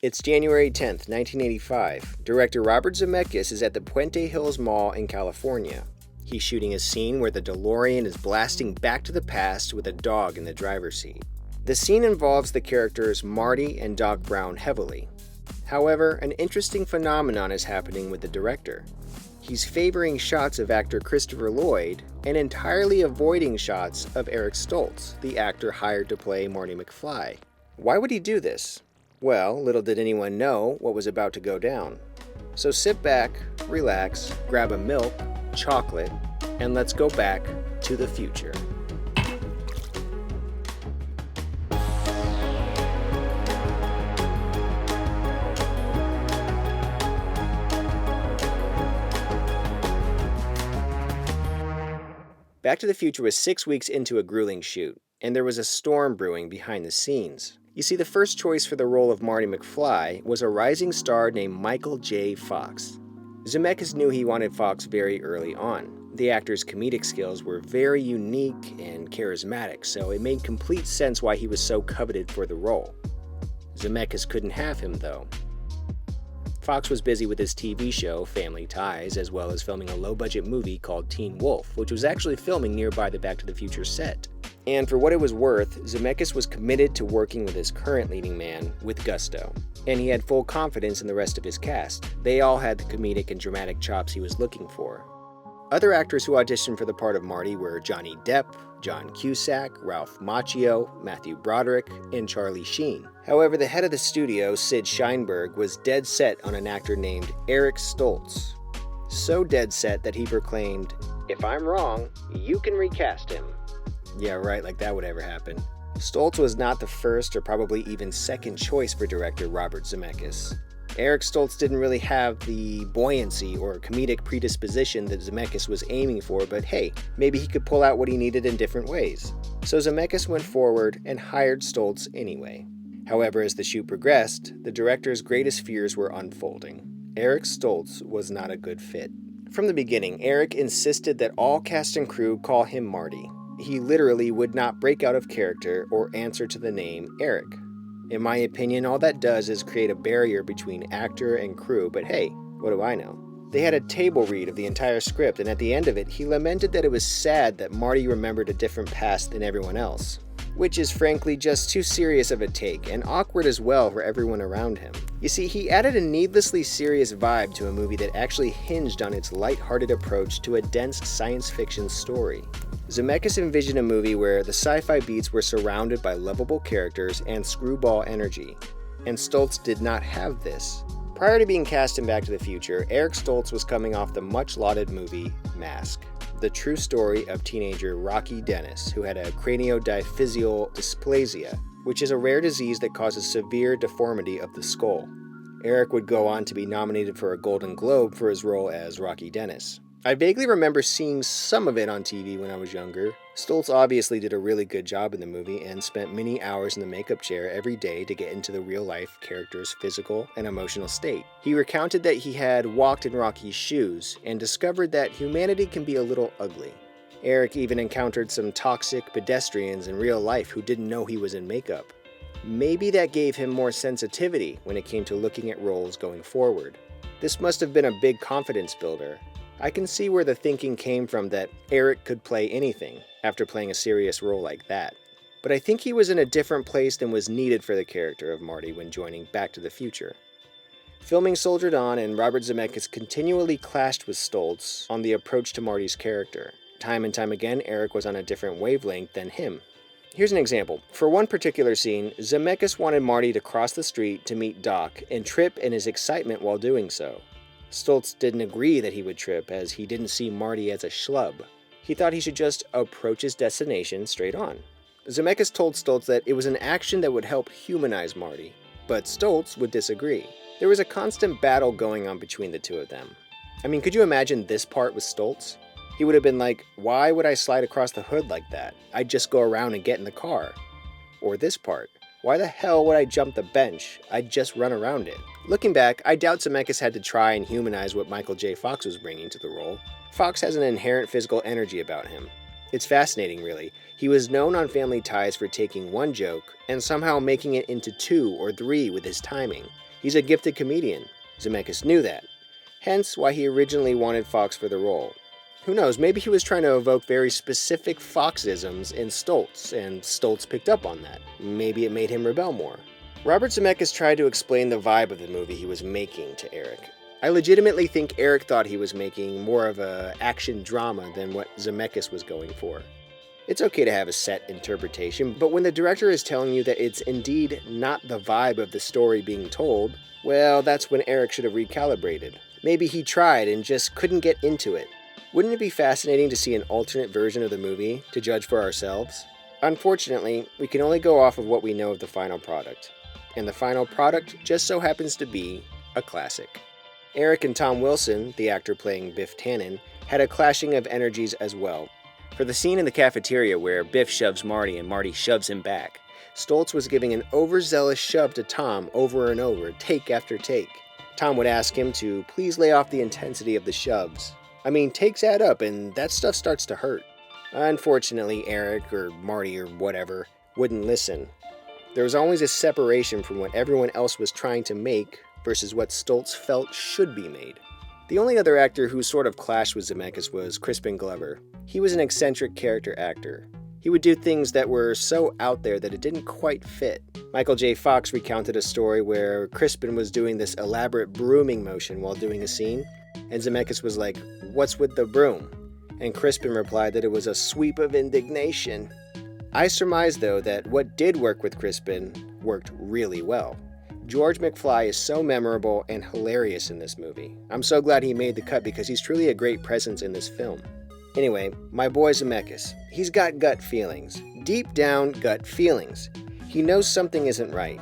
It's January 10th, 1985. Director Robert Zemeckis is at the Puente Hills Mall in California. He's shooting a scene where the DeLorean is blasting back to the past with a dog in the driver's seat. The scene involves the characters Marty and Doc Brown heavily. However, an interesting phenomenon is happening with the director. He's favoring shots of actor Christopher Lloyd and entirely avoiding shots of Eric Stoltz, the actor hired to play Marty McFly. Why would he do this? Well, little did anyone know what was about to go down. So sit back, relax, grab a milk, chocolate, and let's go back to the future. Back to the Future was 6 weeks into a grueling shoot, and there was a storm brewing behind the scenes. You see, the first choice for the role of Marty McFly was a rising star named Michael J. Fox. Zemeckis knew he wanted Fox very early on. The actor's comedic skills were very unique and charismatic, so it made complete sense why he was so coveted for the role. Zemeckis couldn't have him, though. Fox was busy with his TV show, Family Ties, as well as filming a low-budget movie called Teen Wolf, which was actually filming nearby the Back to the Future set. And for what it was worth, Zemeckis was committed to working with his current leading man with gusto. And he had full confidence in the rest of his cast. They all had the comedic and dramatic chops he was looking for. Other actors who auditioned for the part of Marty were Johnny Depp, John Cusack, Ralph Macchio, Matthew Broderick, and Charlie Sheen. However, the head of the studio, Sid Sheinberg, was dead set on an actor named Eric Stoltz. So dead set that he proclaimed, "If I'm wrong, you can recast him." Yeah, right, like that would ever happen. Stoltz was not the first or probably even second choice for director Robert Zemeckis. Eric Stoltz didn't really have the buoyancy or comedic predisposition that Zemeckis was aiming for, but hey, maybe he could pull out what he needed in different ways. So Zemeckis went forward and hired Stoltz anyway. However, as the shoot progressed, the director's greatest fears were unfolding. Eric Stoltz was not a good fit. From the beginning, Eric insisted that all cast and crew call him Marty. He literally would not break out of character or answer to the name Eric. In my opinion, all that does is create a barrier between actor and crew, but hey, what do I know? They had a table read of the entire script, and at the end of it, he lamented that it was sad that Marty remembered a different past than everyone else, which is frankly just too serious of a take, and awkward as well for everyone around him. You see, he added a needlessly serious vibe to a movie that actually hinged on its light-hearted approach to a dense science fiction story. Zemeckis envisioned a movie where the sci-fi beats were surrounded by lovable characters and screwball energy, and Stoltz did not have this. Prior to being cast in Back to the Future, Eric Stoltz was coming off the much-lauded movie Mask, the true story of teenager Rocky Dennis, who had a craniodiphyseal dysplasia, which is a rare disease that causes severe deformity of the skull. Eric would go on to be nominated for a Golden Globe for his role as Rocky Dennis. I vaguely remember seeing some of it on TV when I was younger. Stoltz obviously did a really good job in the movie and spent many hours in the makeup chair every day to get into the real-life character's physical and emotional state. He recounted that he had walked in Rocky's shoes and discovered that humanity can be a little ugly. Eric even encountered some toxic pedestrians in real life who didn't know he was in makeup. Maybe that gave him more sensitivity when it came to looking at roles going forward. This must have been a big confidence builder. I can see where the thinking came from that Eric could play anything after playing a serious role like that. But I think he was in a different place than was needed for the character of Marty when joining Back to the Future. Filming soldiered on, and Robert Zemeckis continually clashed with Stoltz on the approach to Marty's character. Time and time again, Eric was on a different wavelength than him. Here's an example. For one particular scene, Zemeckis wanted Marty to cross the street to meet Doc and trip in his excitement while doing so. Stoltz didn't agree that he would trip, as he didn't see Marty as a schlub. He thought he should just approach his destination straight on. Zemeckis told Stoltz that it was an action that would help humanize Marty, but Stoltz would disagree. There was a constant battle going on between the two of them. I mean, could you imagine this part with Stoltz? He would have been like, "Why would I slide across the hood like that? I'd just go around and get in the car." Or this part, "Why the hell would I jump the bench? I'd just run around it." Looking back, I doubt Zemeckis had to try and humanize what Michael J. Fox was bringing to the role. Fox has an inherent physical energy about him. It's fascinating, really. He was known on Family Ties for taking one joke and somehow making it into 2 or 3 with his timing. He's a gifted comedian. Zemeckis knew that, hence why he originally wanted Fox for the role. Who knows, maybe he was trying to evoke very specific Foxisms in Stoltz, and Stoltz picked up on that. Maybe it made him rebel more. Robert Zemeckis tried to explain the vibe of the movie he was making to Eric. I legitimately think Eric thought he was making more of an action drama than what Zemeckis was going for. It's okay to have a set interpretation, but when the director is telling you that it's indeed not the vibe of the story being told, well, that's when Eric should have recalibrated. Maybe he tried and just couldn't get into it. Wouldn't it be fascinating to see an alternate version of the movie to judge for ourselves? Unfortunately, we can only go off of what we know of the final product. And the final product just so happens to be a classic. Eric and Tom Wilson, the actor playing Biff Tannen, had a clashing of energies as well. For the scene in the cafeteria where Biff shoves Marty and Marty shoves him back, Stoltz was giving an overzealous shove to Tom over and over, take after take. Tom would ask him to please lay off the intensity of the shoves. I mean, takes add up and that stuff starts to hurt. Unfortunately, Eric or Marty or whatever wouldn't listen. There was always a separation from what everyone else was trying to make versus what Stoltz felt should be made. The only other actor who sort of clashed with Zemeckis was Crispin Glover. He was an eccentric character actor. He would do things that were so out there that it didn't quite fit. Michael J. Fox recounted a story where Crispin was doing this elaborate brooming motion while doing a scene, and Zemeckis was like, "What's with the broom?" And Crispin replied that it was a sweep of indignation. I surmise, though, that what did work with Crispin worked really well. George McFly is so memorable and hilarious in this movie. I'm so glad he made the cut because he's truly a great presence in this film. Anyway, my boy Zemeckis, he's got gut feelings. Deep down gut feelings. He knows something isn't right.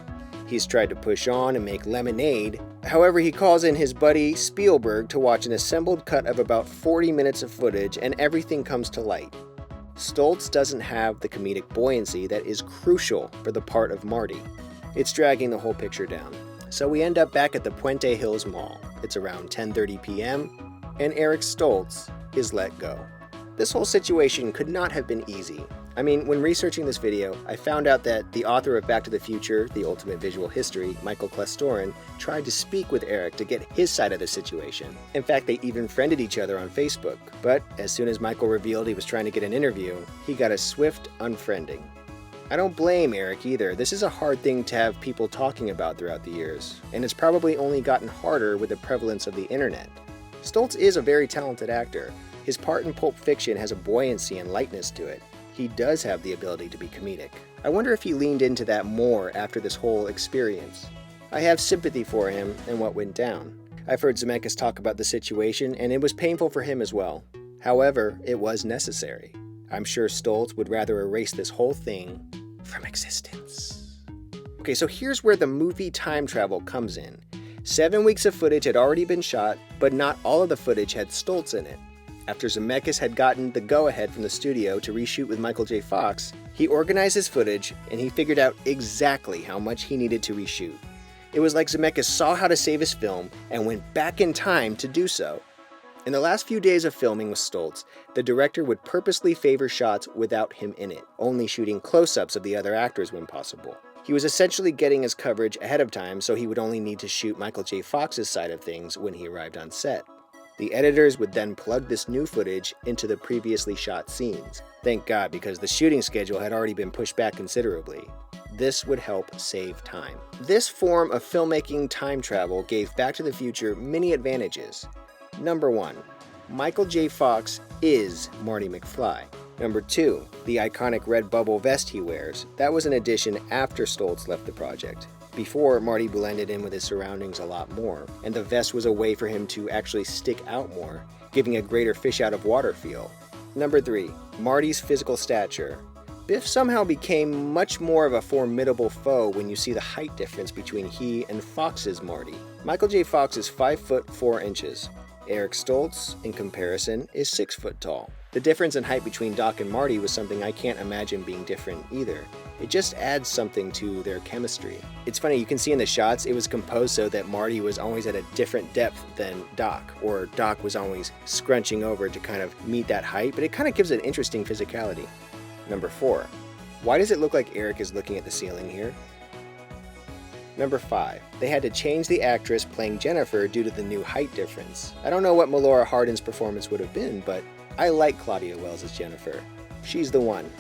He's tried to push on and make lemonade. However, he calls in his buddy Spielberg to watch an assembled cut of about 40 minutes of footage and everything comes to light. Stoltz doesn't have the comedic buoyancy that is crucial for the part of Marty. It's dragging the whole picture down. So we end up back at the Puente Hills Mall. It's around 10:30 p.m. and Eric Stoltz is let go. This whole situation could not have been easy. I mean, when researching this video, I found out that the author of Back to the Future, The Ultimate Visual History, Michael Klestorin, tried to speak with Eric to get his side of the situation. In fact, they even friended each other on Facebook. But as soon as Michael revealed he was trying to get an interview, he got a swift unfriending. I don't blame Eric either. This is a hard thing to have people talking about throughout the years, and it's probably only gotten harder with the prevalence of the internet. Stoltz is a very talented actor. His part in Pulp Fiction has a buoyancy and lightness to it. He does have the ability to be comedic. I wonder if he leaned into that more after this whole experience. I have sympathy for him and what went down. I've heard Zemeckis talk about the situation, and it was painful for him as well. However, it was necessary. I'm sure Stoltz would rather erase this whole thing from existence. Okay, so here's where the movie time travel comes in. 7 weeks of footage had already been shot, but not all of the footage had Stoltz in it. After Zemeckis had gotten the go-ahead from the studio to reshoot with Michael J. Fox, he organized his footage and he figured out exactly how much he needed to reshoot. It was like Zemeckis saw how to save his film and went back in time to do so. In the last few days of filming with Stoltz, the director would purposely favor shots without him in it, only shooting close-ups of the other actors when possible. He was essentially getting his coverage ahead of time so he would only need to shoot Michael J. Fox's side of things when he arrived on set. The editors would then plug this new footage into the previously shot scenes. Thank God, because the shooting schedule had already been pushed back considerably. This would help save time. This form of filmmaking time travel gave Back to the Future many advantages. Number 1, Michael J. Fox is Marty McFly. Number 2, the iconic red bubble vest he wears. That was an addition after Stoltz left the project. Before, Marty blended in with his surroundings a lot more, and the vest was a way for him to actually stick out more, giving a greater fish out of water feel. Number 3, Marty's physical stature. Biff somehow became much more of a formidable foe when you see the height difference between he and Fox's Marty. Michael J. Fox is 5 foot 4 inches. Eric Stoltz, in comparison, is 6 foot tall. The difference in height between Doc and Marty was something I can't imagine being different either. It just adds something to their chemistry. It's funny, you can see in the shots, it was composed so that Marty was always at a different depth than Doc, or Doc was always scrunching over to kind of meet that height, but it kind of gives it an interesting physicality. Number 4, why does it look like Eric is looking at the ceiling here? Number 5. They had to change the actress playing Jennifer due to the new height difference. I don't know what Melora Hardin's performance would have been, but I like Claudia Wells as Jennifer. She's the one.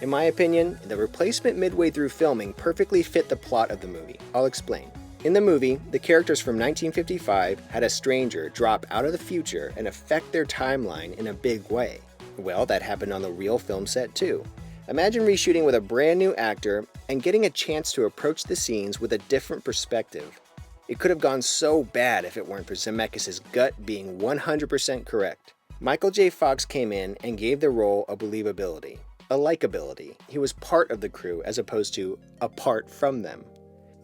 In my opinion, the replacement midway through filming perfectly fit the plot of the movie. I'll explain. In the movie, the characters from 1955 had a stranger drop out of the future and affect their timeline in a big way. Well, that happened on the real film set too. Imagine reshooting with a brand new actor and getting a chance to approach the scenes with a different perspective. It could have gone so bad if it weren't for Zemeckis' gut being 100% correct. Michael J. Fox came in and gave the role a believability, a likability. He was part of the crew as opposed to apart from them.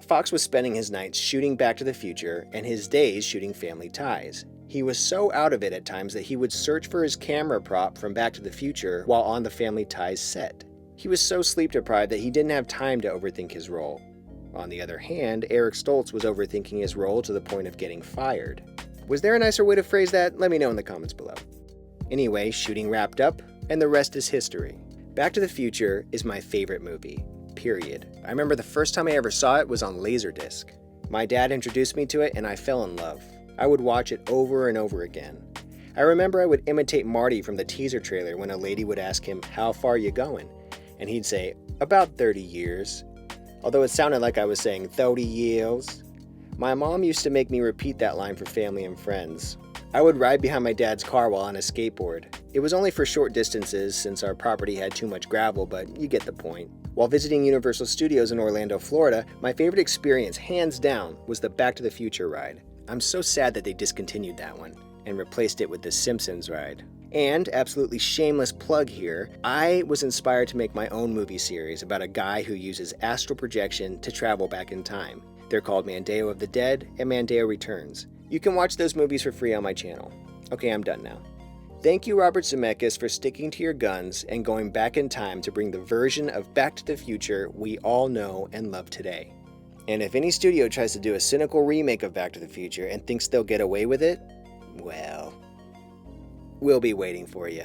Fox was spending his nights shooting Back to the Future and his days shooting Family Ties. He was so out of it at times that he would search for his camera prop from Back to the Future while on the Family Ties set. He was so sleep-deprived that he didn't have time to overthink his role. On the other hand, Eric Stoltz was overthinking his role to the point of getting fired. Was there a nicer way to phrase that? Let me know in the comments below. Anyway, shooting wrapped up, and the rest is history. Back to the Future is my favorite movie, period. I remember the first time I ever saw it was on Laserdisc. My dad introduced me to it and I fell in love. I would watch it over and over again. I remember I would imitate Marty from the teaser trailer when a lady would ask him, "How far you going?" And he'd say, "About 30 years. Although it sounded like I was saying 30 years. My mom used to make me repeat that line for family and friends. I would ride behind my dad's car while on a skateboard. It was only for short distances since our property had too much gravel, but you get the point. While visiting Universal Studios in Orlando, Florida, my favorite experience, hands down, was the Back to the Future ride. I'm so sad that they discontinued that one and replaced it with the Simpsons ride. And, absolutely shameless plug here, I was inspired to make my own movie series about a guy who uses astral projection to travel back in time. They're called Mandeo of the Dead and Mandeo Returns. You can watch those movies for free on my channel. Okay, I'm done now. Thank you, Robert Zemeckis, for sticking to your guns and going back in time to bring the version of Back to the Future we all know and love today. And if any studio tries to do a cynical remake of Back to the Future and thinks they'll get away with it, well, we'll be waiting for you.